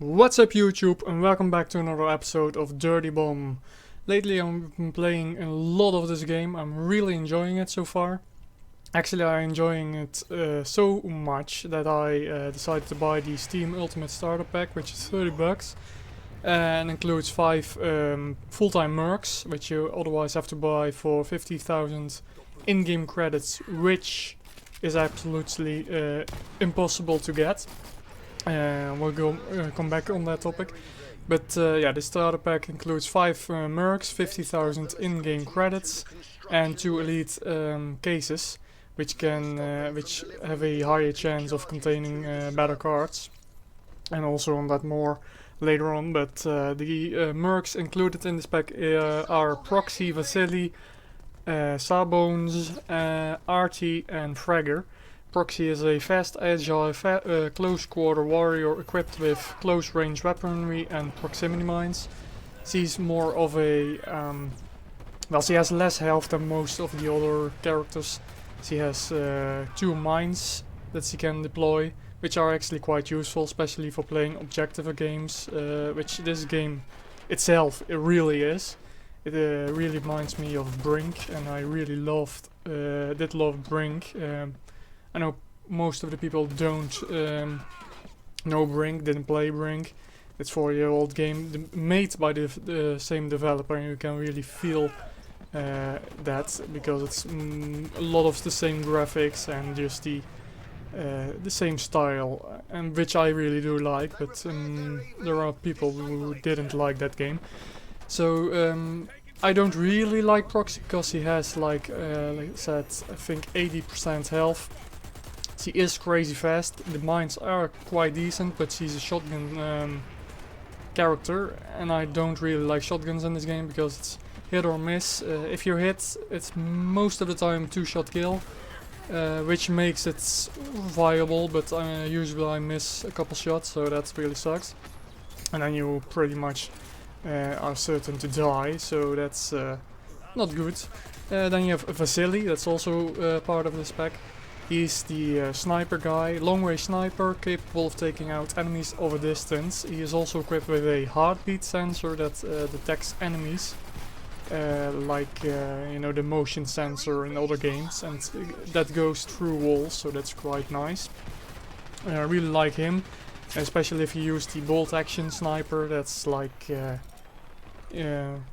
What's up YouTube, and welcome back to another episode of Dirty Bomb. Lately I've been playing a lot of this game. I'm really enjoying it so far. Actually I'm enjoying it so much that I decided to buy the Steam Ultimate Starter Pack, which is $30 and includes 5 full-time Mercs, which you otherwise have to buy for 50,000 in-game credits, which is absolutely impossible to get. We'll come back on that topic, but yeah, the starter pack includes 5 Mercs, 50,000 in-game credits, and 2 elite cases, which have a higher chance of containing better cards, and also on that more later on. But the Mercs included in this pack are Proxy, Vasily, Sawbones, Artie, and Fragger. Proxy is a fast, agile, close quarter warrior equipped with close range weaponry and proximity mines. She's more of a, well, she has less health than most of the other characters. She has 2 mines that she can deploy, which are actually quite useful, especially for playing objective games, which this game itself, it really is. It really reminds me of Brink, and I really did love Brink. I know most of the people don't know Brink, didn't play Brink. It's a 4-year-old game made by the same developer, and you can really feel that, because it's a lot of the same graphics and just the same style, and which I really do like, but there are people who didn't like that game. So I don't really like Proxy because he has like I said, I think 80% health. She is crazy fast. The mines are quite decent, but she's a shotgun character, and I don't really like shotguns in this game because it's hit or miss. If you hit, it's most of the time 2-shot kill, which makes it viable, but usually I miss a couple shots, so that really sucks. And then you pretty much are certain to die, so that's not good. Then you have Vasily, that's also part of this pack. He's the sniper guy, long-range sniper, capable of taking out enemies over distance. He is also equipped with a heartbeat sensor that detects enemies, like you know, the motion sensor in other games, and that goes through walls, so that's quite nice. I really like him, especially if you use the bolt action sniper. That's like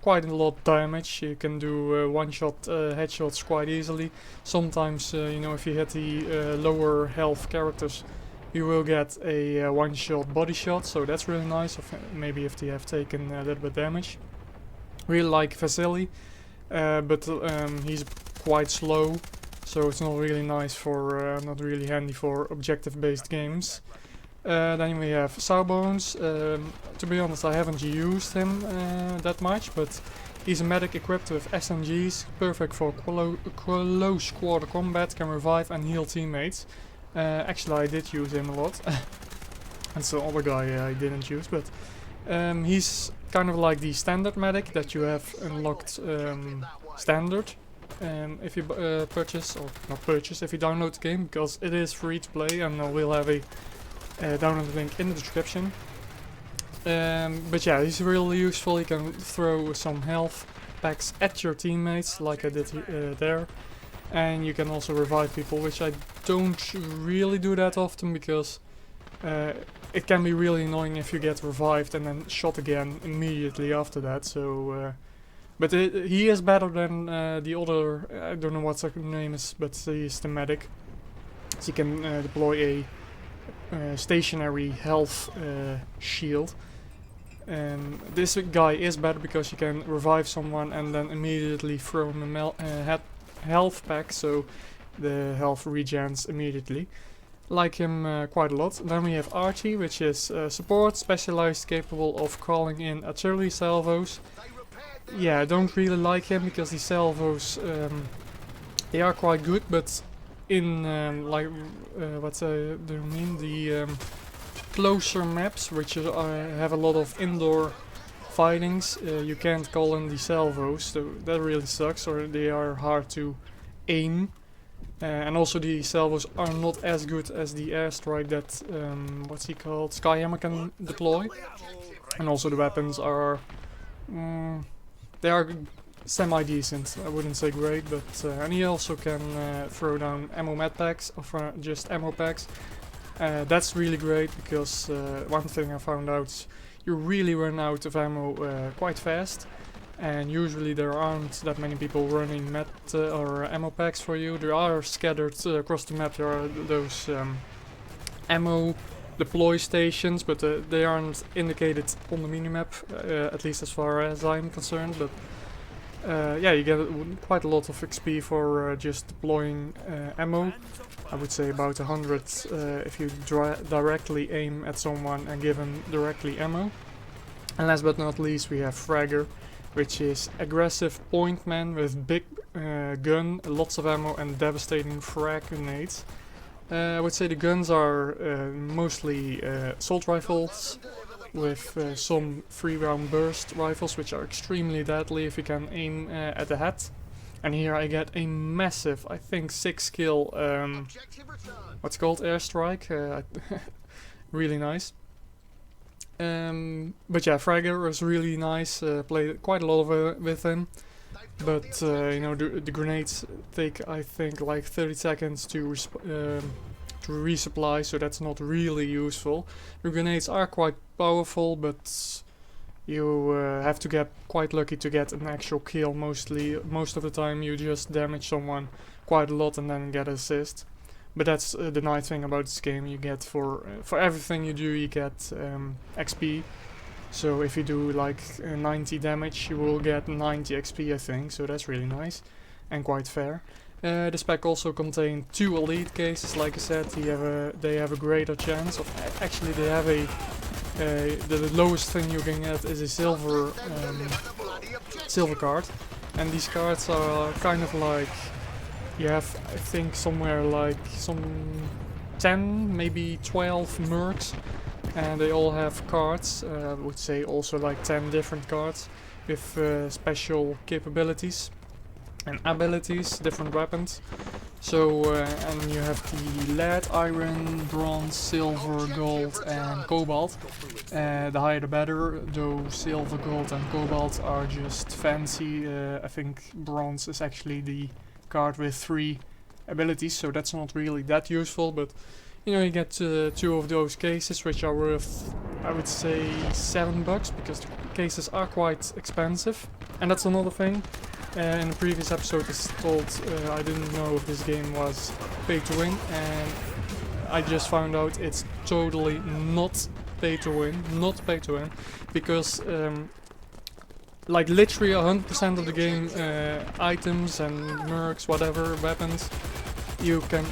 quite a lot of damage. You can do one-shot headshots quite easily. Sometimes, you know, if you hit the lower health characters, you will get a one-shot body shot, so that's really nice. Maybe if they have taken a little bit damage. Really like Vasily, but he's quite slow, so it's not really nice for, not really handy for objective-based games. Then we have Sawbones. To be honest, I haven't used him that much, but he's a medic equipped with SMGs, perfect for close quarter combat, can revive and heal teammates. Actually, I did use him a lot. That's the other guy I didn't use, but he's kind of like the standard medic that you have unlocked standard. If you purchase, or not purchase, if you download the game, because it is free to play, and we'll have a download link in the description. But yeah, he's really useful. You can throw some health packs at your teammates, like I did there, and you can also revive people, which I don't really do that often, because it can be really annoying if you get revived and then shot again immediately after that. So, but he is better than the other. I don't know what her name is, but he's the medic. So you can deploy a stationary health shield. This guy is better because you can revive someone and then immediately throw him a health pack, so the health regens immediately. Like him quite a lot. Then we have Archie, which is support, specialized, capable of calling in artillery salvos. Yeah, I don't really like him because the salvos, they are quite good, but in like what do you mean, the closer maps, which have a lot of indoor fightings, you can't call in the salvos, so that really sucks, or they are hard to aim. And also the salvos are not as good as the airstrike that, what's he called, Skyhammer can deploy. And also the weapons are, they are semi-decent, I wouldn't say great, but and he also can throw down ammo med packs, or just ammo packs. That's really great, because one thing I found out is you really run out of ammo quite fast. And usually there aren't that many people running med or ammo packs for you. There are scattered across the map. There are those ammo deploy stations, but they aren't indicated on the minimap, at least as far as I'm concerned. But yeah, you get quite a lot of XP for just deploying ammo. I would say about 100 if you directly aim at someone and give them directly ammo. And last but not least, we have Fragger, which is aggressive point man with big gun, lots of ammo and devastating frag grenades. I would say the guns are mostly assault rifles with some 3-round burst rifles, which are extremely deadly if you can aim at the head. And here I get a massive, I think 6 kill, what's called airstrike, really nice. But yeah, Fragger was really nice, played quite a lot with him, but you know, the grenades take, I think, like 30 seconds to resupply, so that's not really useful. The grenades are quite powerful, but you have to get quite lucky to get an actual kill. Most of the time you just damage someone quite a lot and then get an assist. But that's the nice thing about this game. You get for everything you do, you get XP. So if you do like 90 damage, you will get 90 XP, I think. So that's really nice and quite fair. The spec also contained 2 elite cases. Like I said, they have a greater chance of. Actually, they have the lowest thing you can get is a silver card, and these cards are kind of like. You have, I think, somewhere like some 10, maybe 12 Mercs, and they all have cards. I would say also like 10 different cards with special capabilities and abilities, different weapons. So, and you have the lead, iron, bronze, silver, gold and cobalt. The higher the better, though silver, gold and cobalt are just fancy. I think bronze is actually the card with 3 abilities, so that's not really that useful, but you know, you get 2 of those cases, which are worth, I would say, $7, because the cases are quite expensive. And that's another thing. In the previous episode I told I didn't know if this game was pay to win, and I just found out it's totally not pay to win, because like literally 100% of the game items and mercs, whatever, weapons, you can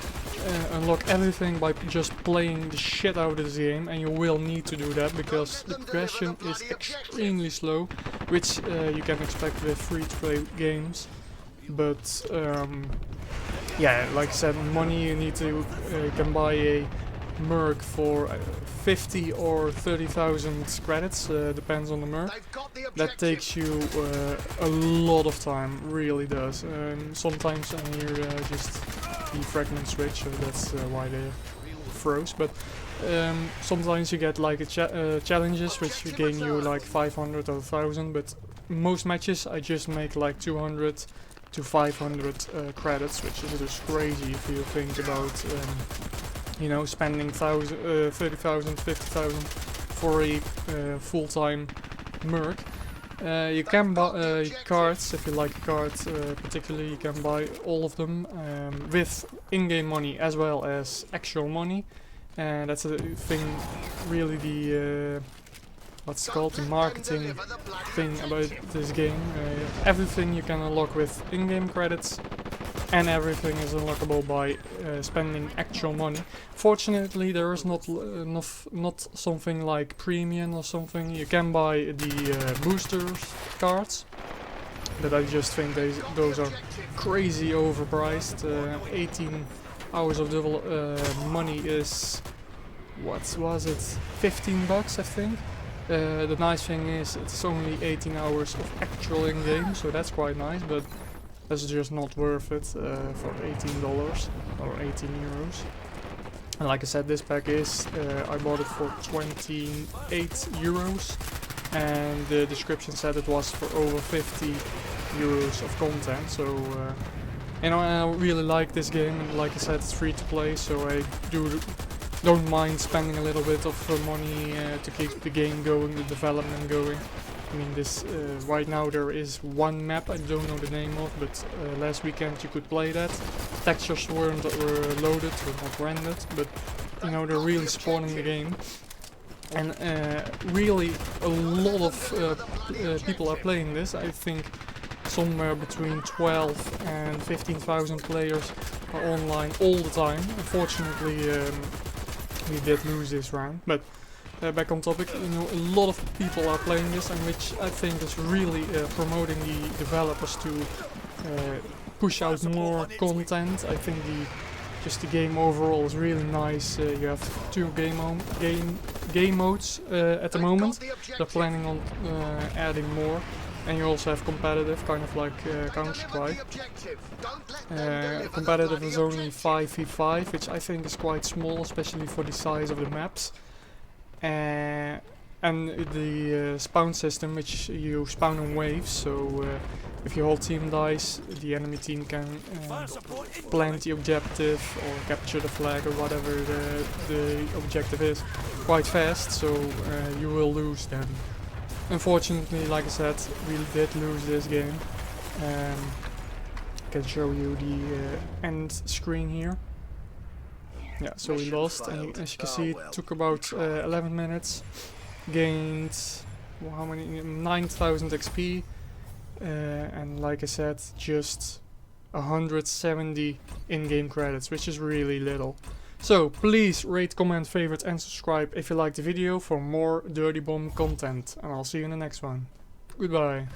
unlock everything by just playing the shit out of this game, and you will need to do that because the progression is extremely slow, which you can expect with free-to-play games. But yeah, like I said, money you need to, you can buy a Merc for 50 or 30,000 credits, depends on the Merc. That takes you a lot of time, really does. Sometimes I hear just the fragment switch, so that's why they froze. But sometimes you get like challenges which gain you like 500 or 1,000, but most matches I just make like 200 to 500 credits, which is just crazy if you think about you know, spending 30,000, 50,000 for a full-time Merc. You can buy cards, if you like cards particularly, you can buy all of them with in-game money as well as actual money. And that's a thing, really the, what's it called, the marketing thing about this game. Everything you can unlock with in-game credits, and everything is unlockable by spending actual money. Fortunately, there is not something like premium or something. You can buy the boosters cards, but I just think those are crazy overpriced. 18 hours of double money is, what was it, $15, I think. The nice thing is it's only 18 hours of actual in-game, so that's quite nice, but That's just not worth it for $18 or 18 euros. And like I said, this pack is, I bought it for 28 euros, and the description said it was for over 50 euros of content. So you know, I really like this game, and like I said, it's free to play, so I don't mind spending a little bit of money to keep the game going, the development going. I mean, this right now there is one map I don't know the name of, but last weekend you could play that. Textures were loaded or not rendered, but you know, they're really supporting the game, and really a lot of people are playing this. I think somewhere between 12 and 15,000 players are online all the time. Unfortunately, we did lose this round, but back on topic, you know, a lot of people are playing this, and which I think is really promoting the developers to push out more content. I think just the game overall is really nice. You have 2 game modes at the moment. They're planning on adding more, and you also have competitive, kind of like Counter-Strike. Competitive is only 5v5, which I think is quite small, especially for the size of the maps. And the spawn system, which you spawn in waves, so if your whole team dies, the enemy team can plant the objective or capture the flag or whatever the objective is quite fast, so you will lose then. Unfortunately, like I said, we did lose this game. I can show you the end screen here. Yeah, so we lost, and as you can see, it took about 11 minutes, gained, well, how many, 9,000 XP, and like I said, just 170 in-game credits, which is really little. So please rate, comment, favorite and subscribe if you liked the video for more Dirty Bomb content, and I'll see you in the next one. Goodbye.